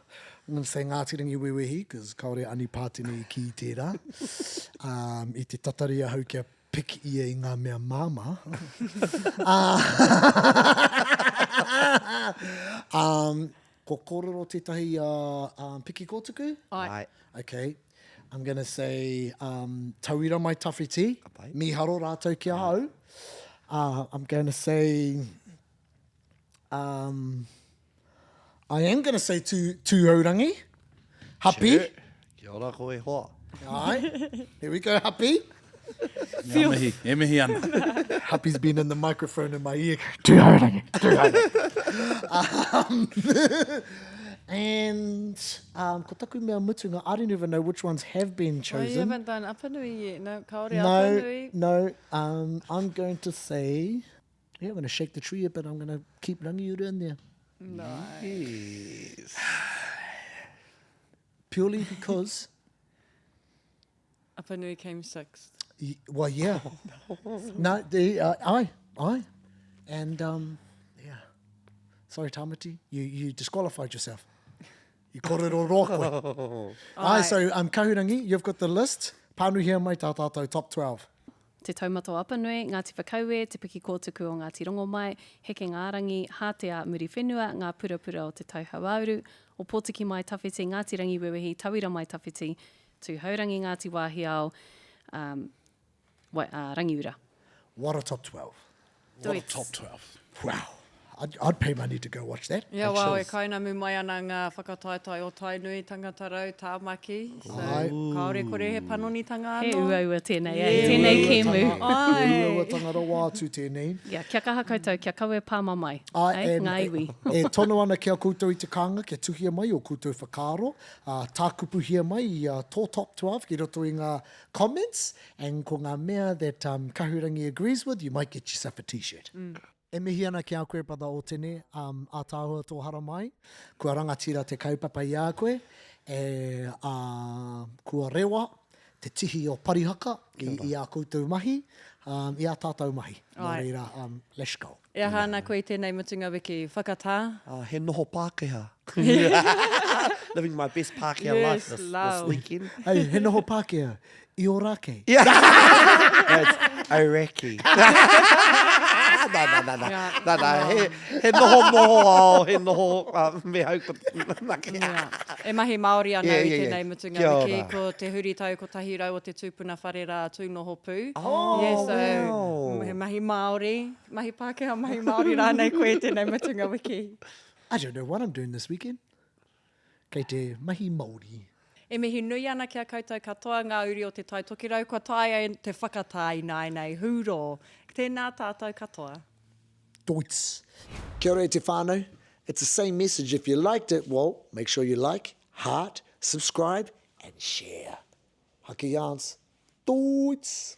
Speaker 1: I'm going to say Ngāti Rangi Wewehi, because kaore ani pātene ki tērā. I te tataria hau kia pick ia I ngā mea māma. Ko kōrero tētahi piki kōtuku?
Speaker 4: Ai.
Speaker 1: Okay. I'm going to say tauira mai tawhiti.
Speaker 2: Apai.
Speaker 1: Miharo rātou kia hau. I'm going to say... I am going to say Tūhoronuku. Happy.
Speaker 2: Sure. Kia ora koe hoa.
Speaker 1: Aye. Here we go, Happy.
Speaker 5: E mihi ana.
Speaker 1: Happy's been in the microphone in my ear. Tūhoronuku. And ko taku mea mutunga, I don't even know which ones have been
Speaker 4: Oh, you
Speaker 1: chosen.
Speaker 4: haven't done Apanui yet. No, kaore Apanui.
Speaker 1: No. I'm going to say... Yeah, I'm going to shake the tree a bit. I'm going to keep Rangiura in there.
Speaker 2: Yes.
Speaker 1: Purely because...
Speaker 4: Apanui came sixth.
Speaker 1: Well, yeah. No, aye. And, yeah. Sorry, Tamati, you disqualified yourself. You kōrero rōkoe. Aye, so Kahurangi, you've got the list. Pānuhia mai tā tātou top 12.
Speaker 3: Te taumato apanui, Ngāti Whakaue, te piki kōtuku o Ngāti Rongo Mai, heke ngārangi, Hātea Muriwhenua, ngā purapura o te tauhau auru, o Pōtiki mai tawhiti, Ngāti Rangi Wewehi, Tauira mai tawhiti, Tūhoronuku Ngāti Wāhiao, Rangiura.
Speaker 1: What a top 12.
Speaker 3: What a
Speaker 5: Top 12.
Speaker 1: Wow. I'd pay money to go watch that.
Speaker 4: Ia wau e kainamu mai ana ngā whakataetae o tainui tangatarau tāmaki. So,
Speaker 1: Ai.
Speaker 4: kaore kore he panonitanga
Speaker 3: He
Speaker 4: anō.
Speaker 3: ua tēnei, tēnei kēmu.
Speaker 1: Ua tangara wātu tēnei.
Speaker 3: Ia, kia kaha koutou, kia kaue pāma mai.
Speaker 1: And
Speaker 3: Ngā iwi.
Speaker 1: e tono ana kia koutou I te kānga, kia tuhia mai o koutou whakaaro. Tākupu hia mai I tō top 12, ki roto I ngā comments. And ko ngā mea that Kahurangi agrees with, you might get yourself a t-shirt. E mihi ana ki a koe pada o tene, a tāua tō hara mai. Kua rangatira te kaupapa I a koe. Kua rewa, te tihi o parihaka I a koutou mahi. I a tātou mahi. Nō
Speaker 4: Ai.
Speaker 1: reira, let's go.
Speaker 4: Ia hana koe tēnei mutunga wiki. Whakatā.
Speaker 2: He noho Pākehā. Living my best Pākehā life
Speaker 4: Yes,
Speaker 2: this
Speaker 4: love.
Speaker 2: weekend.
Speaker 1: Hey, he noho Pākehā, I o rake.
Speaker 2: It's Iraqi. No. He noho moho, he noho me hauko.
Speaker 4: Ia. E mahi Māori ana I tēnei mutunga
Speaker 2: Kia
Speaker 4: wiki.
Speaker 2: ora.
Speaker 4: Ko te huri tau ko tahi rau o te tūpuna whare rā tūnoho pū.
Speaker 2: Oh,
Speaker 4: Yeah, so
Speaker 2: wow.
Speaker 4: he mahi Māori, mahi Pākehā, mahi Māori rānei koe tēnei mutunga wiki.
Speaker 1: I don't know what I'm doing this weekend. Kei te mahi Māori.
Speaker 4: E mihi nui ana kia koutou katoa ngā uri o Te Tai Tokerau, kua tae ai te whakatai nai nei hūro. Tēnā tātou katoa.
Speaker 1: Doits. Kia ora e te whānau. It's the same message. If you liked it, well, make sure you like, heart, subscribe, and share. Haka Yarns. Toits.